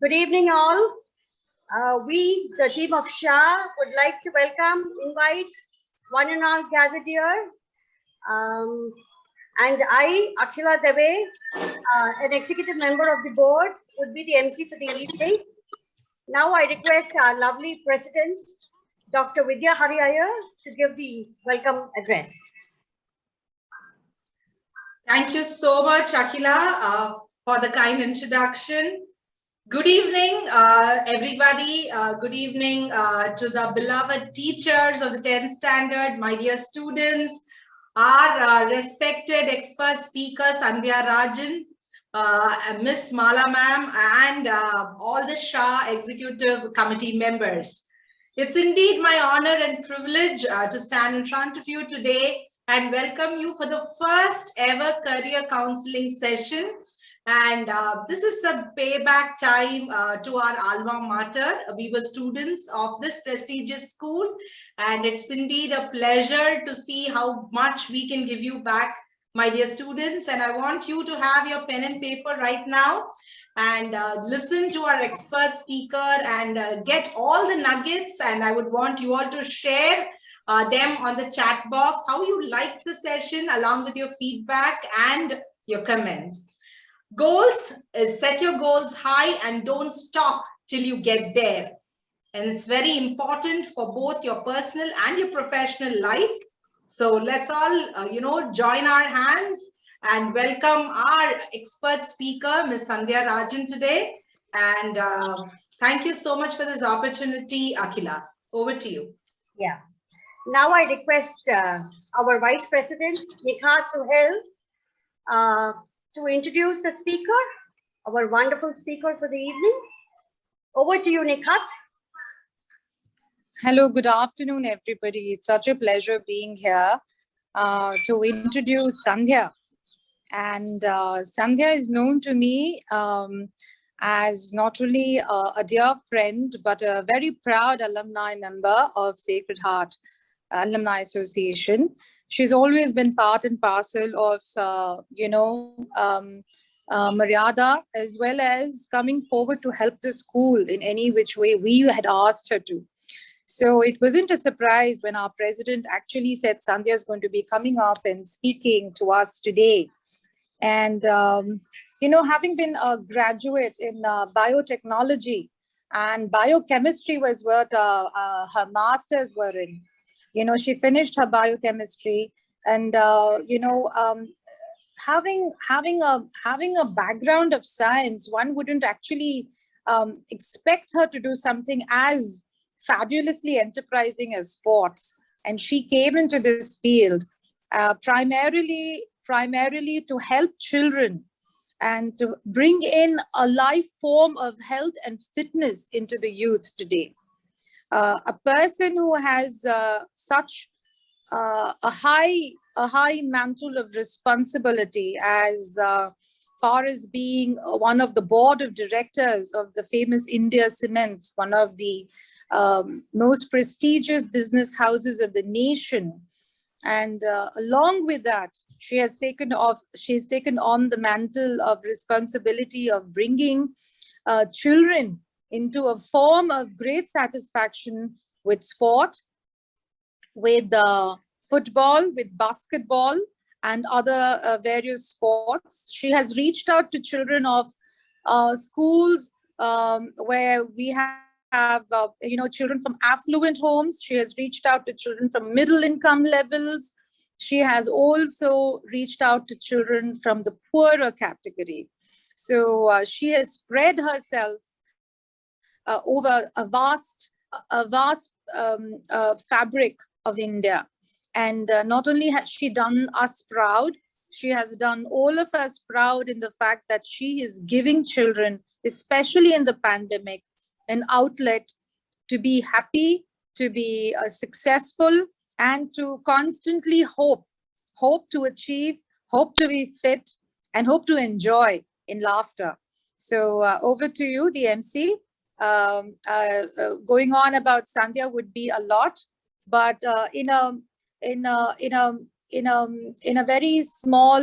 Good evening, all. We, the team of SHAA, would like to invite one and all gathered here. And I, Akhila Deve, an executive member of the board, would be the MC for the evening. Now I request our lovely president, Dr. Vidya Hariyaya, to give the welcome address. Thank you so much, Akhila, for the kind introduction. Good evening, everybody. Good evening to the beloved teachers of the 10th standard, my dear students, our respected expert speaker, Sandhya, Rajan, Miss Mala ma'am, and all the SHAA executive committee members. It's indeed my honor and privilege to stand in front of you today and welcome you for the first ever career counseling session. And this is a payback time to our alma mater. We were students of this prestigious school, and it's indeed a pleasure to see how much we can give you back, my dear students. And I want you to have your pen and paper right now and listen to our expert speaker and get all the nuggets. And I would want you all to share them on the chat box, how you liked the session along with your feedback and your comments. Goals is set your goals high and don't stop till you get there. And it's very important for both your personal and your professional life. So let's all, join our hands and welcome our expert speaker, Ms. Sandhya Rajan today. And thank you so much for this opportunity, Akhila. Over to you. Yeah. Now I request our Vice President, Nikhat Suhail, to introduce the speaker, our wonderful speaker for the evening. Over to you, Nikhat. Hello, good afternoon, everybody. It's such a pleasure being here to introduce Sandhya. And Sandhya is known to me as not only a dear friend, but a very proud alumni member of Sacred Heart Alumni Association. She's always been part and parcel of, Maryada, as well as coming forward to help the school in any which way we had asked her to. So it wasn't a surprise when our president actually said Sandhya is going to be coming up and speaking to us today. And, having been a graduate in biotechnology and biochemistry was what her masters were in. She finished her biochemistry and, having a background of science, one wouldn't actually expect her to do something as fabulously enterprising as sports. And she came into this field primarily to help children and to bring in a life form of health and fitness into the youth today. A person who has such a high mantle of responsibility as far as being one of the board of directors of the famous India Cements, one of the most prestigious business houses of the nation. And along with that, she's taken on the mantle of responsibility of bringing children into a form of great satisfaction with sport, with football, with basketball, and other various sports. She has reached out to children of schools where we have children from affluent homes. She has reached out to children from middle income levels. She has also reached out to children from the poorer category. So she has spread herself over a vast fabric of India. And not only has she done us proud, she has done all of us proud in the fact that she is giving children, especially in the pandemic, an outlet to be happy, to be successful, and to constantly hope to achieve, hope to be fit, and hope to enjoy in laughter. So over to you, the MC. Going on about Sandhya would be a lot, but in a very small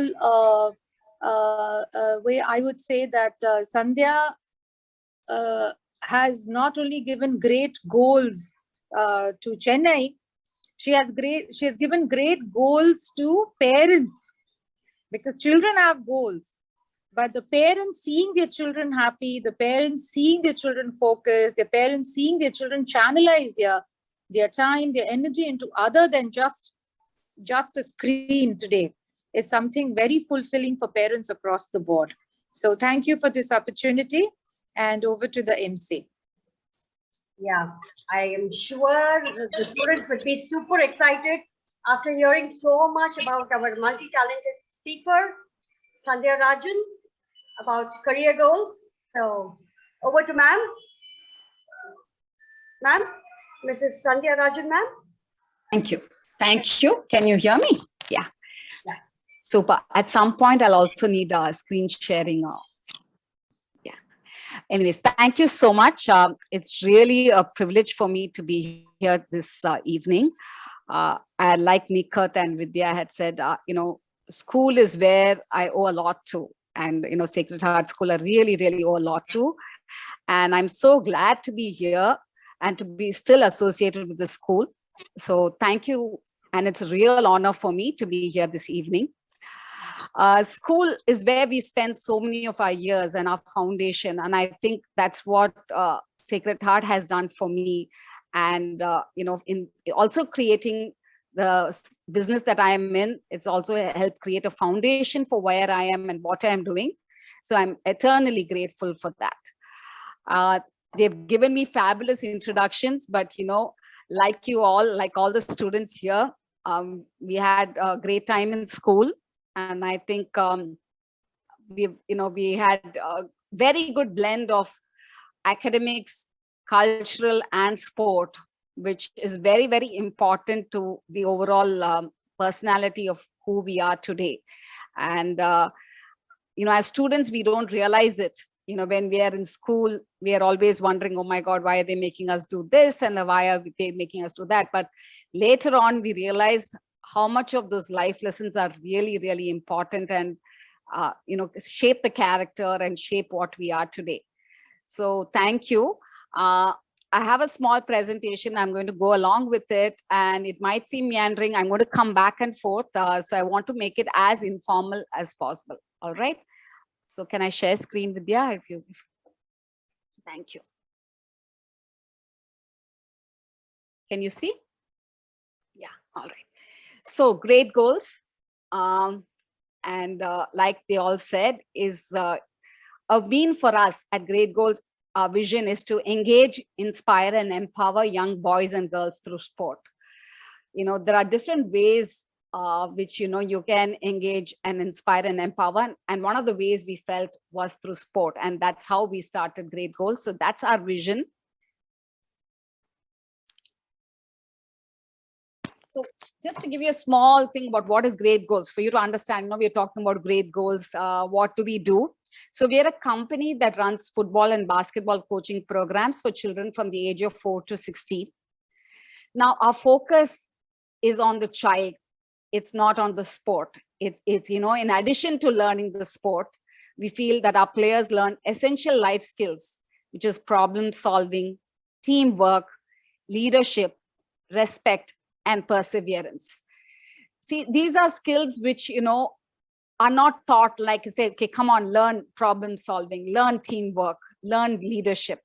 way, I would say that Sandhya has not only given great goals to Chennai, she has given great goals to parents, because children have goals. But the parents seeing their children happy, the parents seeing their children focused, the parents seeing their children channelize their time, their energy into other than just a screen today, is something very fulfilling for parents across the board. So thank you for this opportunity, and over to the MC. Yeah, I am sure the students would be super excited after hearing so much about our multi-talented speaker, Sandhya Rajan, about career goals. So over to ma'am. Ma'am, Mrs. Sandhya Rajan, ma'am. Thank you. Thank you. Can you hear me? Yeah. Yeah. Super. At some point, I'll also need screen sharing. Yeah. Anyways, thank you so much. It's really a privilege for me to be here this evening. Like Nikat and Vidya had said, school is where I owe a lot to. And, Sacred Heart School, I really, really owe a lot to. And I'm so glad to be here and to be still associated with the school. So thank you. And it's a real honor for me to be here this evening. School is where we spend so many of our years and our foundation. And I think that's what Sacred Heart has done for me. And, in also creating the business that I am in, it's also helped create a foundation for where I am and what I am doing. So I'm eternally grateful for that. They've given me fabulous introductions, but, like you all, like all the students here, we had a great time in school. And I think we had a very good blend of academics, cultural, and sport, which is very, very important to the overall personality of who we are today. And, as students, we don't realize it. When we are in school, we are always wondering, oh my God, why are they making us do this? And why are they making us do that? But later on, we realize how much of those life lessons are really, really important and, shape the character and shape what we are today. So thank you. I have a small presentation. I'm going to go along with it, and it might seem meandering. I'm going to come back and forth. So I want to make it as informal as possible. All right. So can I share screen with you? Thank you. Can you see? Yeah. All right. So great goals. And like they all said, is a mean for us at Great Goals. Our vision is to engage, inspire, and empower young boys and girls through sport. There are different ways which, you can engage and inspire and empower. And one of the ways we felt was through sport. And that's how we started Great Goals. So that's our vision. So just to give you a small thing about what is Great Goals, for you to understand, we're talking about Great Goals, what do we do? So we are a company that runs football and basketball coaching programs for children from the age of 4 to 16. Now, our focus is on the child. It's not on the sport. It's in addition to learning the sport, we feel that our players learn essential life skills, which is problem solving, teamwork, leadership, respect, and perseverance. See, these are skills which, are not taught like, say, okay, come on, learn problem solving, learn teamwork, learn leadership.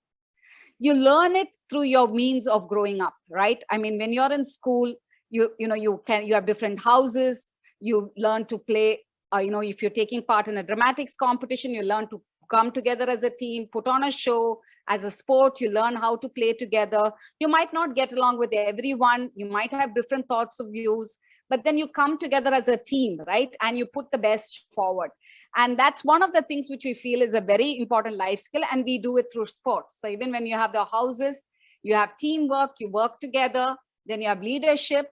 You learn it through your means of growing up, right? I mean, when you're in school, you have different houses, you learn to play, if you're taking part in a dramatics competition, you learn to come together as a team, put on a show. As a sport, you learn how to play together. You might not get along with everyone. You might have different thoughts of views, but then you come together as a team, right? And you put the best forward. And that's one of the things which we feel is a very important life skill, and we do it through sports. So even when you have the houses, you have teamwork, you work together, then you have leadership.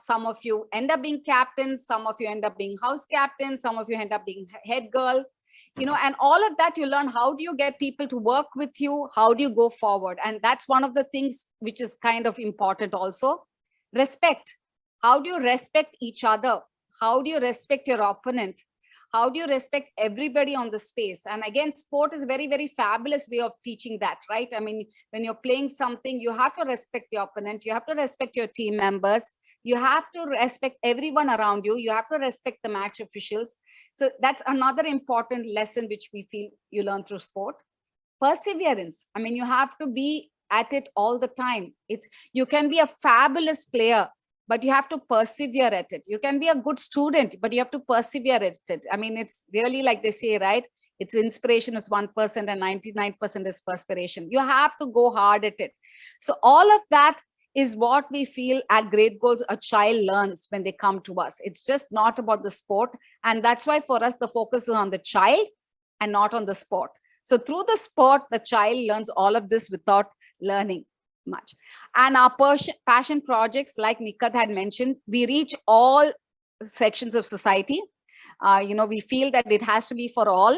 Some of you end up being captains, some of you end up being house captains, some of you end up being head girl. And all of that, you learn how do you get people to work with you? How do you go forward? And that's one of the things which is kind of important also. Respect. How do you respect each other? How do you respect your opponent? How do you respect everybody on the space? And again, sport is a very, very fabulous way of teaching that, right? I mean, when you're playing something, you have to respect the opponent, you have to respect your team members, you have to respect everyone around you, you have to respect the match officials. So that's another important lesson which we feel you learn through sport. Perseverance. I mean, you have to be at it all the time. You can be a fabulous player, but you have to persevere at it. You can be a good student, but you have to persevere at it. I mean, it's really like they say, right? It's inspiration is 1% and 99% is perspiration. You have to go hard at it. So all of that is what we feel at Great Goals a child learns when they come to us. It's just not about the sport. And that's why for us, the focus is on the child and not on the sport. So through the sport, the child learns all of this without learning much. And our passion projects, like Nikat had mentioned, we reach all sections of society. We feel that it has to be for all.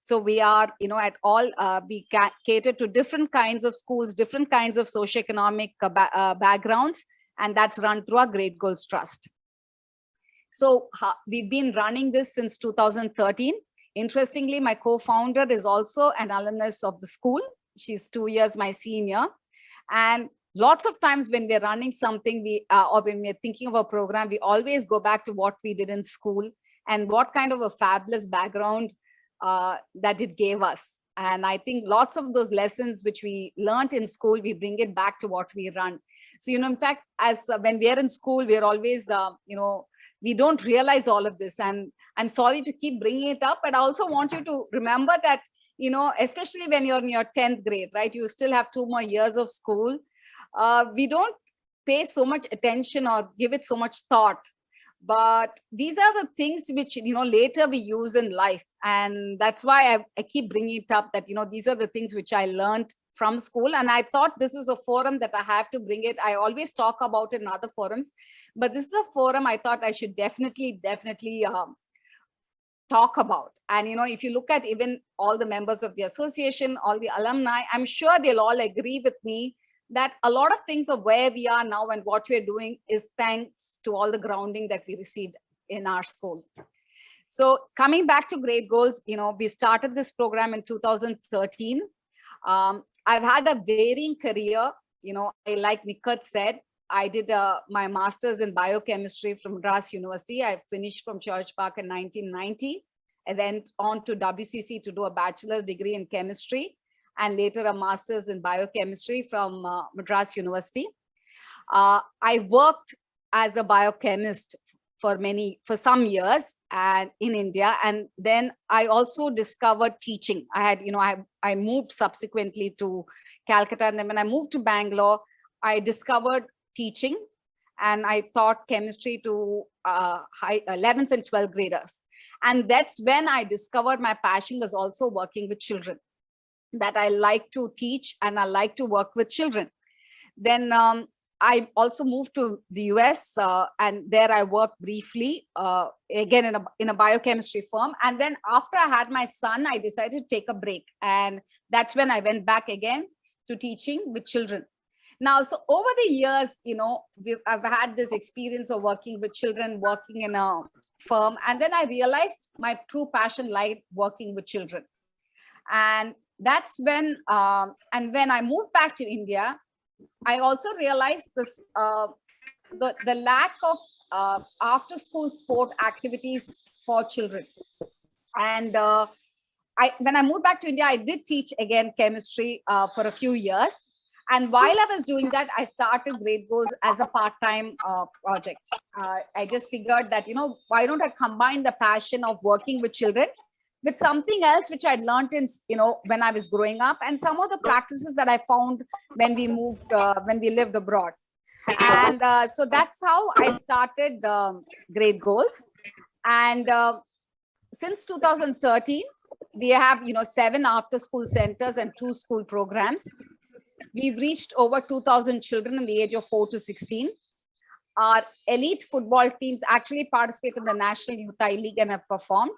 So we are, at all, we cater to different kinds of schools, different kinds of socioeconomic backgrounds, and that's run through our Great Goals Trust. So we've been running this since 2013. Interestingly, my co-founder is also an alumnus of the school. She's 2 years my senior. And lots of times when we're running something, or when we're thinking of a program, we always go back to what we did in school and what kind of a fabulous background that it gave us. And I think lots of those lessons which we learned in school, we bring it back to what we run. So, in fact, as when we are in school, we're always, we don't realize all of this. And I'm sorry to keep bringing it up, but I also want you to remember that, especially when you're in your 10th grade, right? You still have 2 more years of school. We don't pay so much attention or give it so much thought. But these are the things which, later we use in life. And that's why I keep bringing it up that, these are the things which I learned from school. And I thought this was a forum that I have to bring it. I always talk about it in other forums, but this is a forum I thought I should definitely talk about. And, if you look at even all the members of the association, all the alumni, I'm sure they'll all agree with me that a lot of things of where we are now and what we're doing is thanks to all the grounding that we received in our school. So coming back to Great Goals, we started this program in 2013. I've had a varying career. Like Nikat said, I did my master's in biochemistry from Madras University. I finished from Church Park in 1990. I went on to WCC to do a bachelor's degree in chemistry and later a master's in biochemistry from Madras University. I worked as a biochemist for some years and in India. And then I also discovered teaching. I moved subsequently to Calcutta. And then when I moved to Bangalore, I discovered teaching and I taught chemistry to 11th and 12th graders. And that's when I discovered my passion was also working with children, that I like to teach and I like to work with children. Then I also moved to the US and there I worked briefly, again in a biochemistry firm. And then after I had my son, I decided to take a break. And that's when I went back again to teaching with children. Now, so over the years, I've had this experience of working with children, working in a firm. And then I realized my true passion lied working with children. And that's when, and when I moved back to India, I also realized this, the lack of after-school sport activities for children. And when I moved back to India, I did teach again chemistry for a few years. And while I was doing that, I started Great Goals as a part-time project. I just figured that, why don't I combine the passion of working with children with something else which I'd learned in, when I was growing up, and some of the practices that I found when we moved, when we lived abroad. And so that's how I started Great Goals. And since 2013, we have, 7 after-school centers and 2 school programs. We've reached over 2,000 children in the age of 4 to 16. Our elite football teams actually participate in the National Youth I-League and have performed.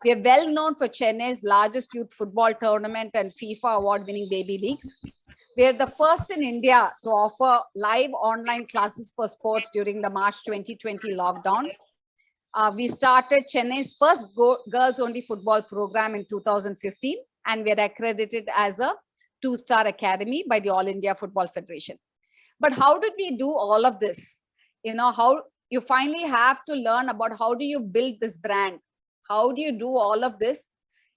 We are well known for Chennai's largest youth football tournament and FIFA award-winning baby leagues. We are the first in India to offer live online classes for sports during the March 2020 lockdown. We started Chennai's first girls only football program in 2015, and we're accredited as a 2-star academy by the All India Football Federation. But how did we do all of this? How you finally have to learn about how do you build this brand? How do you do all of this?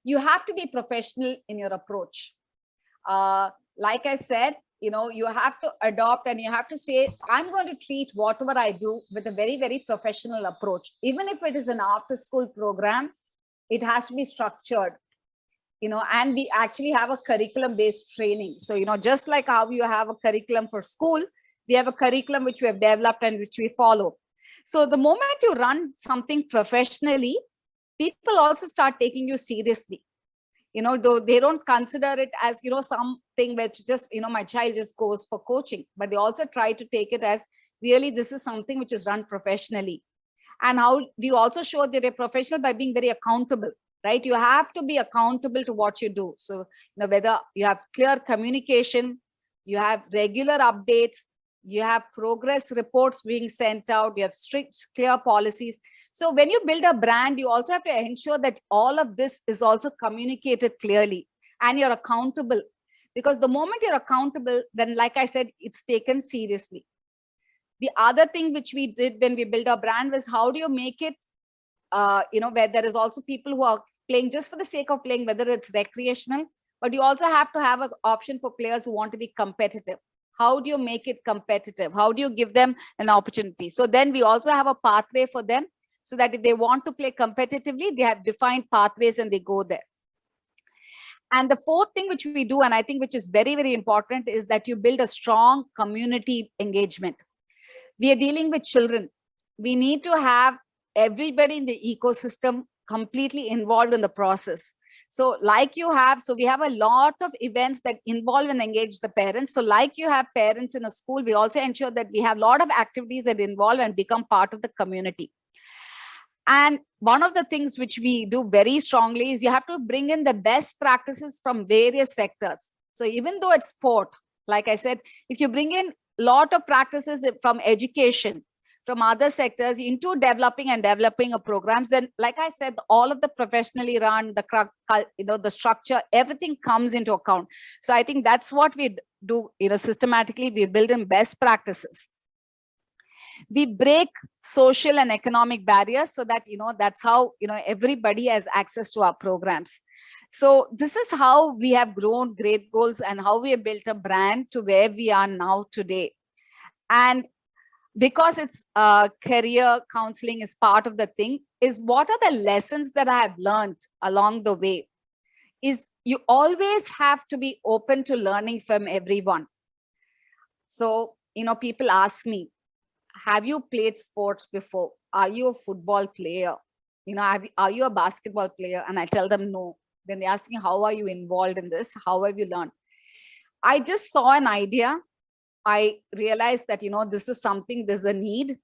You have to be professional in your approach. Like I said, you have to adopt and you have to say, I'm going to treat whatever I do with a very, very professional approach. Even if it is an after-school program, it has to be structured, and we actually have a curriculum-based training. So, just like how you have a curriculum for school, we have a curriculum which we have developed and which we follow. So the moment you run something professionally, people also start taking you seriously. Though they don't consider it as, something which just, my child just goes for coaching, but they also try to take it as really, this is something which is run professionally. And how do you also show that they're professional? By being very accountable, right? You have to be accountable to what you do. So, whether you have clear communication, you have regular updates, you have progress reports being sent out, you have strict, clear policies. So when you build a brand, you also have to ensure that all of this is also communicated clearly and you're accountable. Because the moment you're accountable, then like I said, it's taken seriously. The other thing which we did when we built our brand was how do you make it, where there is also people who are playing just for the sake of playing, whether it's recreational, but you also have to have an option for players who want to be competitive. How do you make it competitive? How do you give them an opportunity? So then we also have a pathway for them so that if they want to play competitively, they have defined pathways and they go there. And the fourth thing which we do, and I think which is very, very important, is that you build a strong community engagement. We are dealing with children. We need to have everybody in the ecosystem completely involved in the process. So like you have, so we have a lot of events that involve and engage the parents. So like you have parents in a school, we also ensure that we have a lot of activities that involve and become part of the community. And one of the things which we do very strongly is you have to bring in the best practices from various sectors. So even though it's sport, like I said, if you bring in a lot of practices from education, from other sectors into developing a programs, then like I said, all of the professionally run, the structure, everything comes into account. So I think that's what we do, systematically. We build in best practices. We break social and economic barriers so that, that's how, everybody has access to our programs. So this is how we have grown Great Goals and how we have built a brand to where we are now today. And because it's career counseling is part of the thing, is what are the lessons that I have learned along the way is you always have to be open to learning from everyone. So, people ask me, have you played sports before? Are you a football player? Are you a basketball player? And I tell them no. Then they ask me, how are you involved in this? How have you learned? I just saw an idea. I realized that, this was something, there's a need.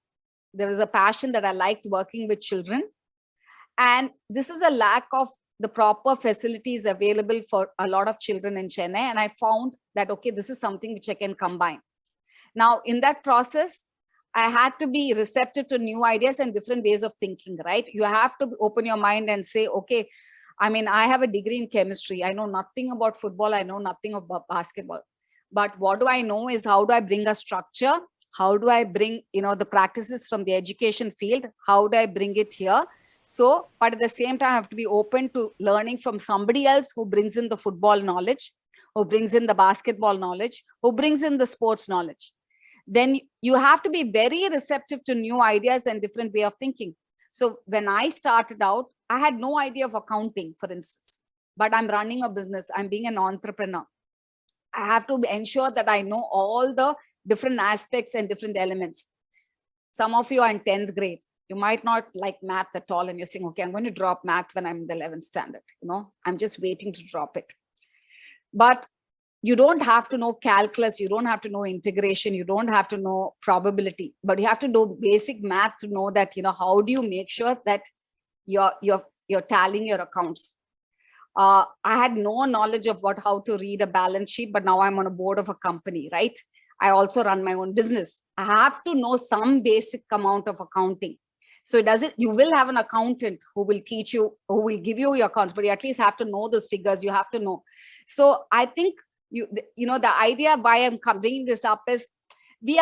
There was a passion that I liked working with children. And this is a lack of the proper facilities available for a lot of children in Chennai. And I found that, okay, this is something which I can combine. Now, in that process, I had to be receptive to new ideas and different ways of thinking, right? You have to open your mind and say, okay, I have a degree in chemistry. I know nothing about football. I know nothing about basketball. But what do I know is how do I bring a structure? How do I bring, the practices from the education field? How do I bring it here? So, but at the same time, I have to be open to learning from somebody else who brings in the football knowledge, who brings in the basketball knowledge, who brings in the sports knowledge. Then you have to be very receptive to new ideas and different way of thinking. So when I started out, I had no idea of accounting, for instance, but I'm running a business. I'm being an entrepreneur. I have to ensure that I know all the different aspects and different elements. Some of you are in 10th grade. You might not like math at all. And you're saying, okay, I'm going to drop math when I'm in the 11th standard. I'm just waiting to drop it. But you don't have to know calculus. You don't have to know integration. You don't have to know probability, but you have to know basic math to know that, how do you make sure that you're tallying your accounts. I had no knowledge of how to read a balance sheet, but now I'm on a board of a company, right? I also run my own business. I have to know some basic amount of accounting. So it doesn't, you will have an accountant who will teach you, who will give you your accounts, but you at least have to know those figures. You have to know. So I think, the idea why I'm bringing this up is we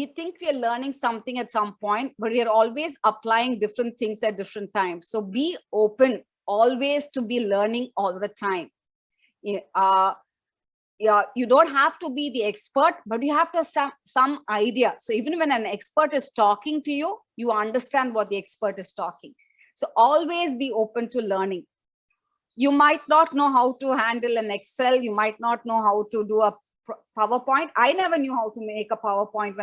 think we are learning something at some point, but we are always applying different things at different times. So be open always to be learning all the time. You don't have to be the expert, but you have to have some idea. So even when an expert is talking to you, you understand what the expert is talking. So always be open to learning. You might not know how to handle an Excel. You might not know how to do a PowerPoint. I never knew how to make a PowerPoint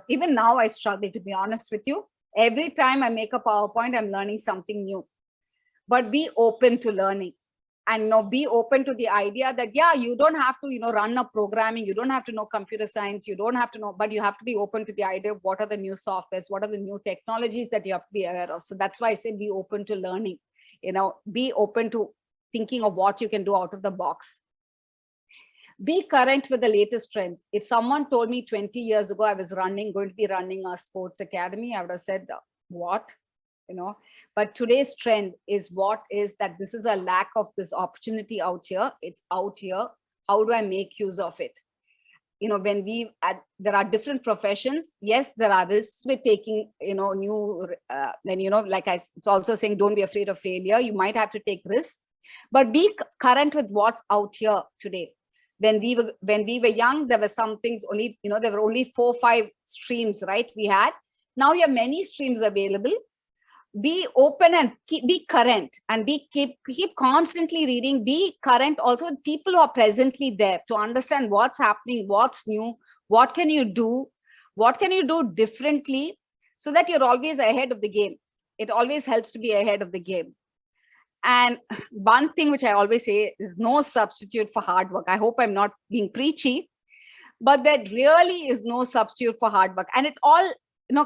even now I struggle, to be honest with you. Every time I make a PowerPoint, I'm learning something new. But be open to learning. And be open to the idea that, yeah, you don't have to, run a programming. You don't have to know computer science. You don't have to know, but you have to be open to the idea of what are the new softwares, what are the new technologies that you have to be aware of. So that's why I say be open to learning, be open to thinking of what you can do out of the box. Be current with the latest trends. If someone told me 20 years ago I was going to be running a sports academy, I would have said, what? But today's trend is that this is a lack of this opportunity out here. It's out here. How do I make use of it? When there are different professions, yes, there are risks with taking, new, it's also saying, don't be afraid of failure. You might have to take risks, but be current with what's out here today. When we were young, there were some things only, there were only 4 or 5 streams, right? We had. Now you have many streams available. Be open and be current, and keep constantly reading. Be current also with people who are presently there to understand what's happening, what's new, what can you do differently, so that you're always ahead of the game. It always helps to be ahead of the game. And one thing which I always say is no substitute for hard work. I hope I'm not being preachy, but there really is no substitute for hard work. And it all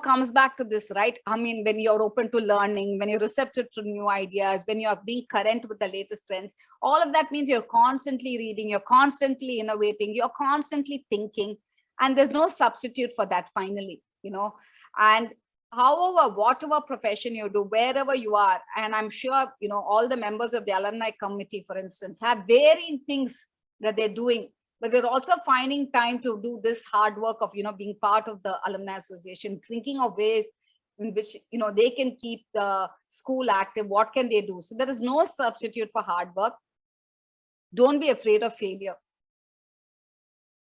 comes back to this, right? I mean, when you're open to learning, when you're receptive to new ideas, when you're being current with the latest trends, all of that means you're constantly reading, you're constantly innovating, you're constantly thinking, and there's no substitute for that finally, and however, whatever profession you do, wherever you are, and I'm sure, all the members of the alumni committee, for instance, have varying things that they're doing, but they're also finding time to do this hard work of, being part of the alumni association, thinking of ways in which, they can keep the school active. What can they do? So there is no substitute for hard work. Don't be afraid of failure.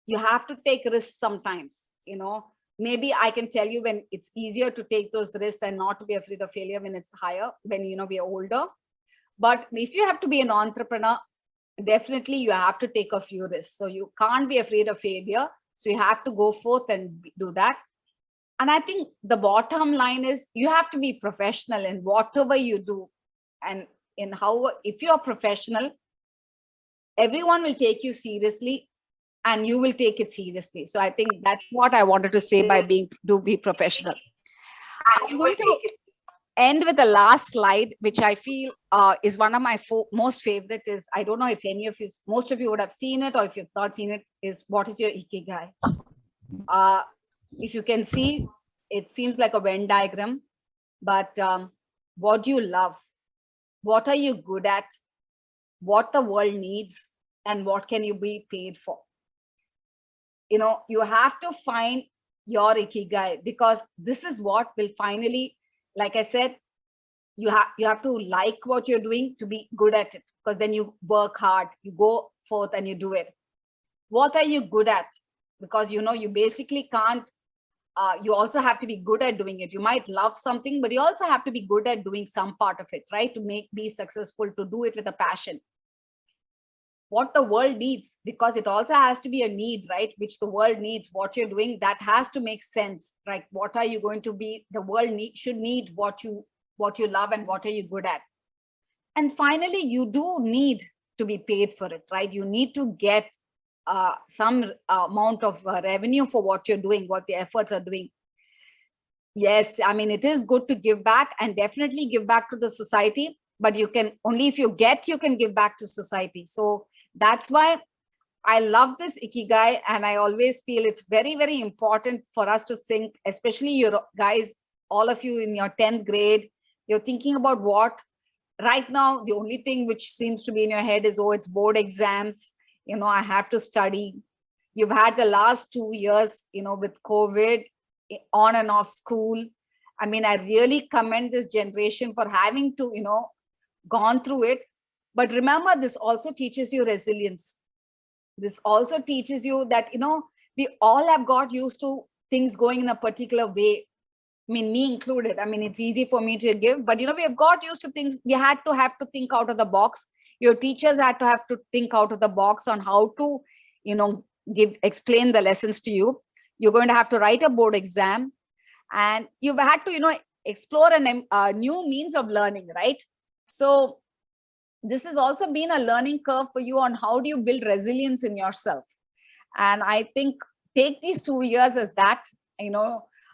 You have to take risks sometimes, Maybe I can tell you when it's easier to take those risks and not to be afraid of failure when it's higher, when, we're older. But if you have to be an entrepreneur, definitely you have to take a few risks. So you can't be afraid of failure. So you have to go forth and do that. And I think the bottom line is you have to be professional in whatever you do. And if you're professional, everyone will take you seriously, and you will take it seriously. So I think that's what I wanted to say by be professional. I'm going to end with the last slide, which I feel is one of my most favorite. Is, I don't know if most of you would have seen it, or if you've not seen it, is what is your ikigai? If you can see, it seems like a Venn diagram, but what do you love? What are you good at? What the world needs, and what can you be paid for? You have to find your ikigai, because this is what will finally, like I said, you have to like what you're doing to be good at it, because then you work hard, you go forth and you do it. What are you good at? Because, you basically can't, you also have to be good at doing it. You might love something, but you also have to be good at doing some part of it, right? To be successful, to do it with a passion. What the world needs, because it also has to be a need, right? Which the world needs, what you're doing, that has to make sense, right? What are you going to be? The world should need what you love, and what are you good at? And finally, you do need to be paid for it, right? You need to get some amount of revenue for what you're doing, what the efforts are doing. Yes, I mean, it is good to give back, and definitely give back to the society, but you can only, if you can give back to society. So that's why I love this ikigai, and I always feel it's very, very important for us to think, especially you guys all of you in your 10th grade, you're thinking about what right now, the only thing which seems to be in your head is, oh, it's board exams. I have to study. You've had the last 2 years, with COVID on and off school. I mean, I really commend this generation for having to, gone through it. But remember, this also teaches you resilience. This also teaches you that, we all have got used to things going in a particular way. I mean, me included. I mean, it's easy for me to give, but, we have got used to things. We have to think out of the box. Your teachers have to think out of the box on how to, explain the lessons to you. You're going to have to write a board exam, and you've had to, explore a new means of learning, right? So this has also been a learning curve for you on how do you build resilience in yourself. And I think take these 2 years as that,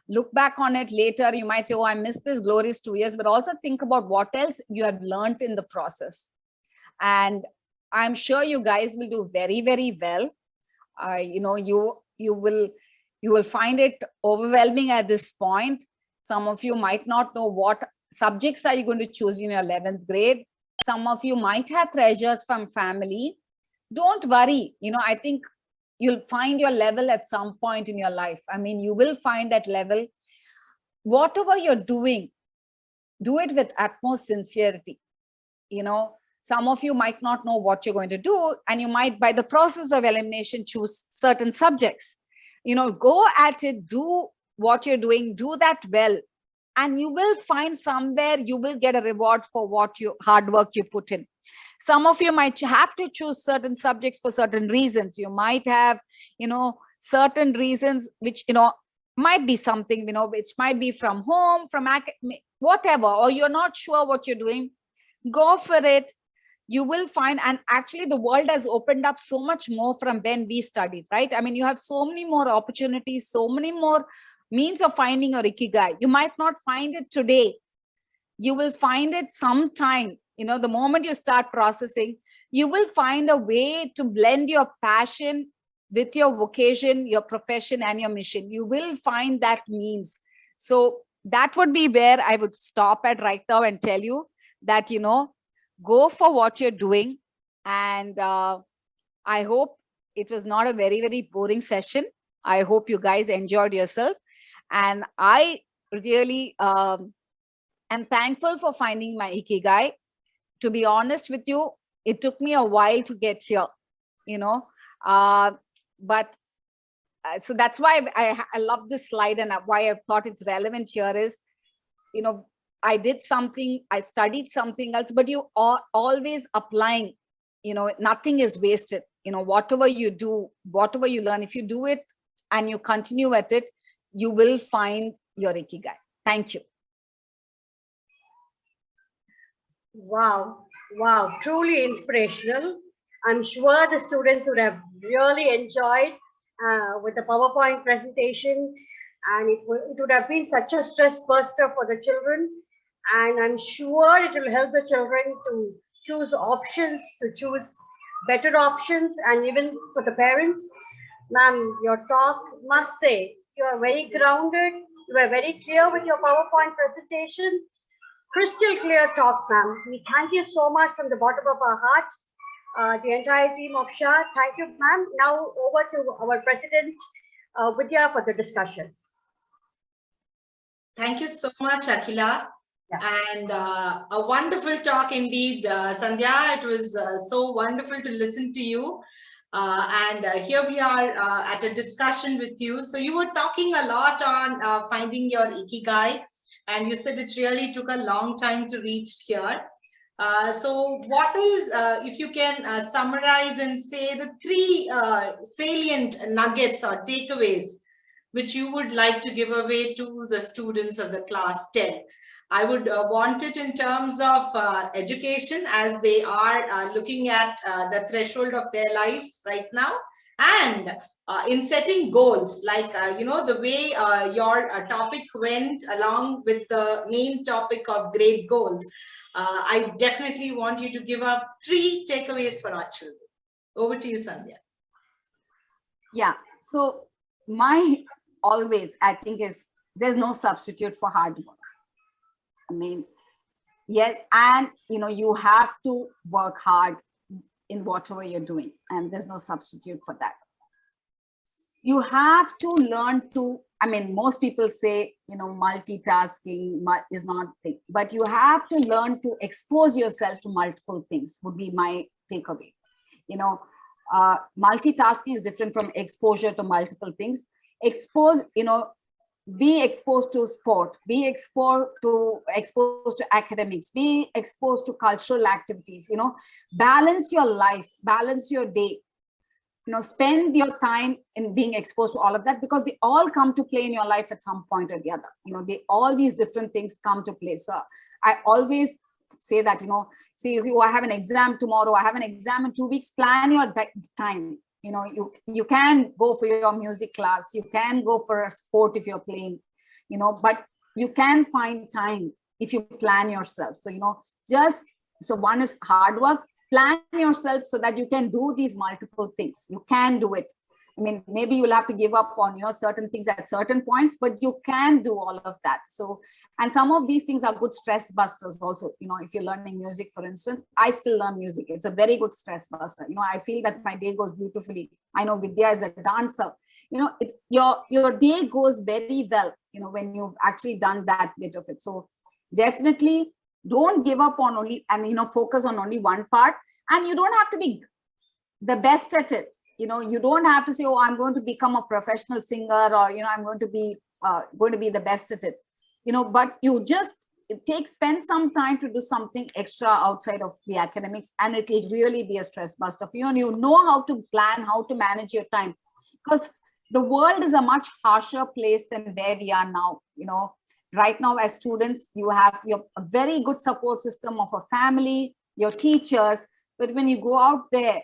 look back on it later. You might say, oh, I missed this glorious 2 years, but also think about what else you have learned in the process. And I'm sure you guys will do very, very well. You will find it overwhelming at this point. Some of you might not know what subjects are you going to choose in your 11th grade. Some of you might have pressures from family. Don't worry. I think you'll find your level at some point in your life. I mean, you will find that level. Whatever you're doing, do it with utmost sincerity. Some of you might not know what you're going to do, and you might, by the process of elimination, choose certain subjects. Go at it, do what you're doing, do that well, and you will find somewhere you will get a reward for what hard work you put in. Some of you might have to choose certain subjects for certain reasons. You might have, certain reasons which, might be something, which might be from home, from whatever, or you're not sure what you're doing. Go for it. You will find, and actually the world has opened up so much more from when we studied, right? I mean, you have so many more opportunities, so many more means of finding your ikigai. You might not find it today. You will find it sometime. The moment you start processing, you will find a way to blend your passion with your vocation, your profession, and your mission. You will find that means. So that would be where I would stop at right now and tell you that, go for what you're doing. And I hope it was not a very, very boring session. I hope you guys enjoyed yourself. And I really am thankful for finding my ikigai. To be honest with you, it took me a while to get here, but so that's why I love this slide, and why I thought it's relevant here is, I did something, I studied something else, but you are always applying, nothing is wasted. Whatever you do, whatever you learn, if you do it and you continue with it, you will find your ikigai. Thank you. Wow, truly inspirational. I'm sure the students would have really enjoyed with the PowerPoint presentation, and it would have been such a stress buster for the children. And I'm sure it will help the children to choose options, to choose better options, and even for the parents. Ma'am, your talk, must say, you are very grounded. You were very clear with your PowerPoint presentation. Crystal clear talk, ma'am. We thank you so much from the bottom of our heart. The entire team of SHAA, thank you, ma'am. Now over to our president, Vidya, for the discussion. Thank you so much, Akhila. Yeah. And a wonderful talk indeed, Sandhya. It was so wonderful to listen to you. And here we are at a discussion with you. So you were talking a lot on finding your ikigai, and you said it really took a long time to reach here. So what is, if you can summarize and say the 3 salient nuggets or takeaways which you would like to give away to the students of the class 10. I would want it in terms of education, as they are looking at the threshold of their lives right now, and in setting goals, like, the way your topic went along with the main topic of great goals. I definitely want you to give up 3 takeaways for our children. Over to you, Sandhya. Yeah, so my always, I think, is there's no substitute for hard work. I mean, yes, and you have to work hard in whatever you're doing, and there's no substitute for that. You have to learn to, I mean, most people say, multitasking is not thing, but you have to learn to expose yourself to multiple things would be my takeaway. Multitasking is different from exposure to multiple things. Be exposed to sport, be exposed to academics, be exposed to cultural activities, balance your life, balance your day, spend your time in being exposed to all of that, because they all come to play in your life at some point or the other. All these different things come to play. So I always say that, see, oh, I have an exam tomorrow, I have an exam in 2 weeks, plan your time. You can go for your music class, you can go for a sport if you're playing, but you can find time if you plan yourself. So, so one is hard work, plan yourself so that you can do these multiple things. You can do it. I mean, maybe you'll have to give up on, certain things at certain points, but you can do all of that. So, and some of these things are good stress busters also. If you're learning music, for instance, I still learn music. It's a very good stress buster. I feel that my day goes beautifully. I know Vidya is a dancer. Your day goes very well, when you've actually done that bit of it. So definitely don't give up on only, and, focus on only one part. And you don't have to be the best at it. You don't have to say, oh, I'm going to become a professional singer, or, I'm going to be the best at it, but you just spend some time to do something extra outside of the academics, and it'll really be a stress buster for you. And you know how to plan, how to manage your time, because the world is a much harsher place than where we are now. Right now as students, you have a very good support system of a family, your teachers, but when you go out there,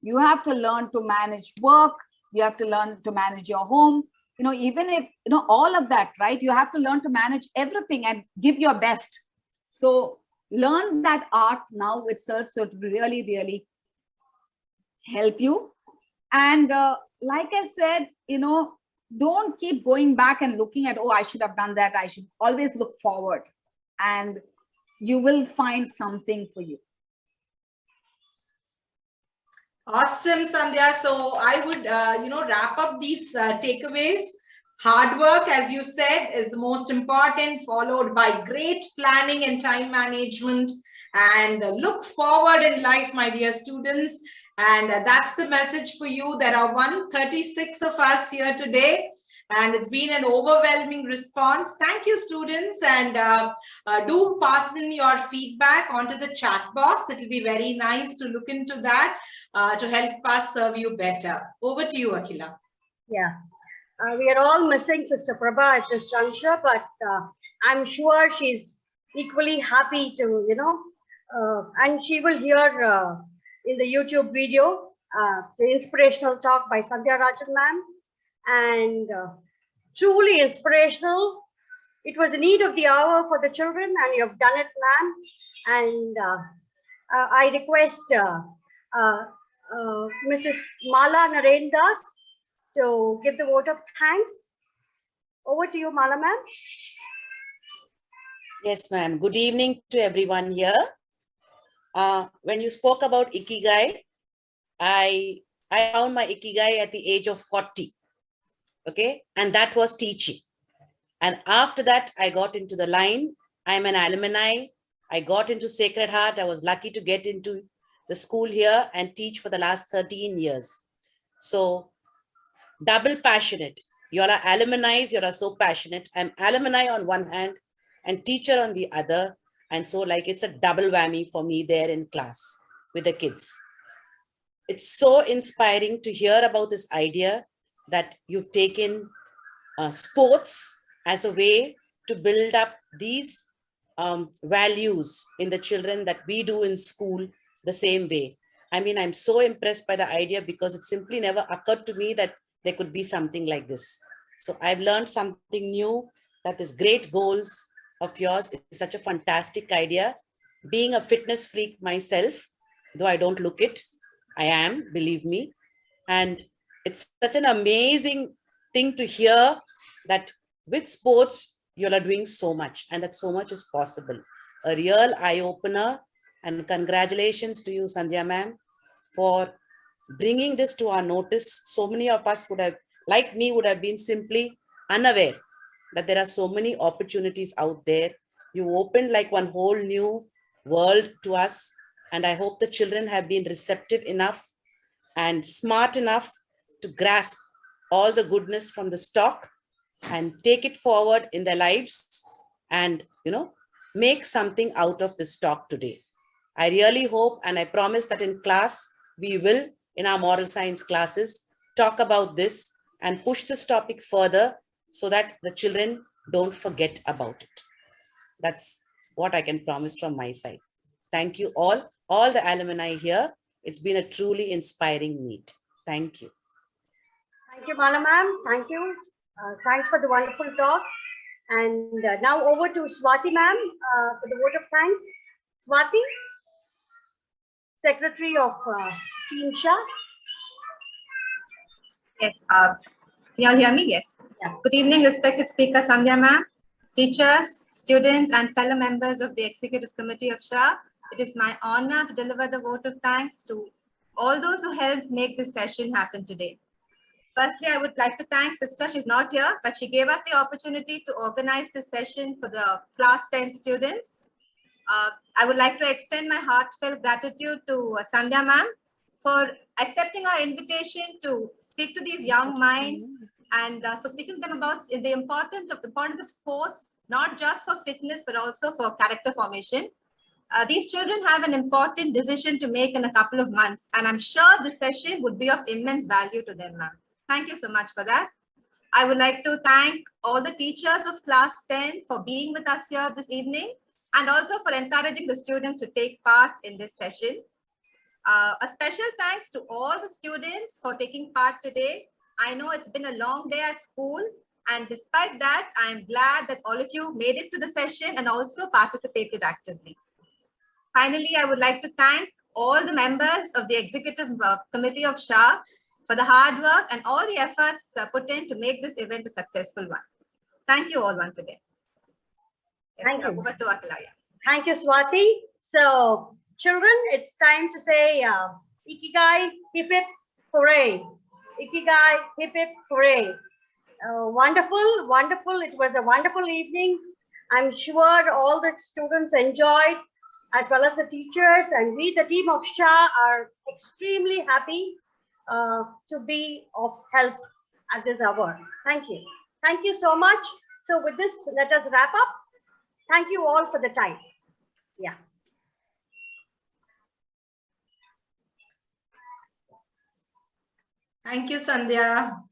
you have to learn to manage work, you have to learn to manage your home, even if, all of that, right? You have to learn to manage everything and give your best. So learn that art now itself. So it will really, really help you. And like I said, don't keep going back and looking at, oh, I should have done that. I should always look forward, and you will find something for you. Awesome, Sandhya. So I would, wrap up these takeaways. Hard work, as you said, is the most important, followed by great planning and time management. And look forward in life, my dear students. And that's the message for you. There are 136 of us here today, and it's been an overwhelming response. Thank you, students. And do pass in your feedback onto the chat box. It will be very nice to look into that to help us serve you better. Over to you, Akhila. Yeah, we are all missing Sister Prabha at this juncture, but I'm sure she's equally happy to, and she will hear in the YouTube video the inspirational talk by Sandhya Rajan ma'am, and truly inspirational. It was a need of the hour for the children, and you have done it, ma'am. And I request Mrs. Mala Naren Das to give the vote of thanks. Over to you, Mala ma'am. Yes, ma'am. Good evening to everyone here. When you spoke about Ikigai, I found my Ikigai at the age of 40. Okay. And that was teaching. And after that, I got into the line. I'm an alumni. I got into Sacred Heart. I was lucky to get into the school here and teach for the last 13 years. So double passionate. You all are alumni. You are so passionate. I'm alumni on one hand and teacher on the other. And so it's a double whammy for me there in class with the kids. It's so inspiring to hear about this idea that you've taken sports as a way to build up these values in the children that we do in school the same way. I mean, I'm so impressed by the idea because it simply never occurred to me that there could be something like this. So I've learned something new, that this great goals of yours is such a fantastic idea. Being a fitness freak myself, though I don't look it, I am, believe me. And it's such an amazing thing to hear that with sports, you all are doing so much, and that so much is possible. A real eye-opener, and congratulations to you, Sandhya ma'am, for bringing this to our notice. So many of us would have, like me, would have been simply unaware that there are so many opportunities out there. You opened like one whole new world to us, and I hope the children have been receptive enough and smart enough to grasp all the goodness from the stock and take it forward in their lives and, make something out of the stock today. I really hope, and I promise that in class, we will, in our moral science classes, talk about this and push this topic further so that the children don't forget about it. That's what I can promise from my side. Thank you all the alumni here. It's been a truly inspiring meet. Thank you. Thank you, Mala ma'am. Thank you. Thanks for the wonderful talk. And now over to Swati ma'am for the vote of thanks. Swati, Secretary of Team SHAA. Yes. You all hear me? Yes. Yeah. Good evening, respected Speaker Sandhya ma'am, teachers, students, and fellow members of the Executive Committee of SHAA. It is my honor to deliver the vote of thanks to all those who helped make this session happen today. Firstly, I would like to thank Sister. She's not here, but she gave us the opportunity to organize this session for the class 10 students. I would like to extend my heartfelt gratitude to Sandhya ma'am for accepting our invitation to speak to these young minds and for speaking to them about the importance of sports, not just for fitness, but also for character formation. These children have an important decision to make in a couple of months, and I'm sure this session would be of immense value to them, ma'am. Thank you so much for that. I would like to thank all the teachers of class 10 for being with us here this evening, and also for encouraging the students to take part in this session. A special thanks to all the students for taking part today. I know it's been a long day at school, and despite that, I'm glad that all of you made it to the session and also participated actively. Finally, I would like to thank all the members of the Executive Committee of SHAA for the hard work and all the efforts put in to make this event a successful one. Thank you all once again. Yes, Thank you. Over to Akilaya. Thank you, Swati. So, children, it's time to say Ikigai, hip hip, hooray. Ikigai, hip hip, hooray. Wonderful, wonderful. It was a wonderful evening. I'm sure all the students enjoyed, as well as the teachers, and we, the team of SHAA, are extremely happy to be of help at this hour. Thank you. Thank you so much. So with this, let us wrap up. Thank you all for the time. Yeah. Thank you, Sandhya.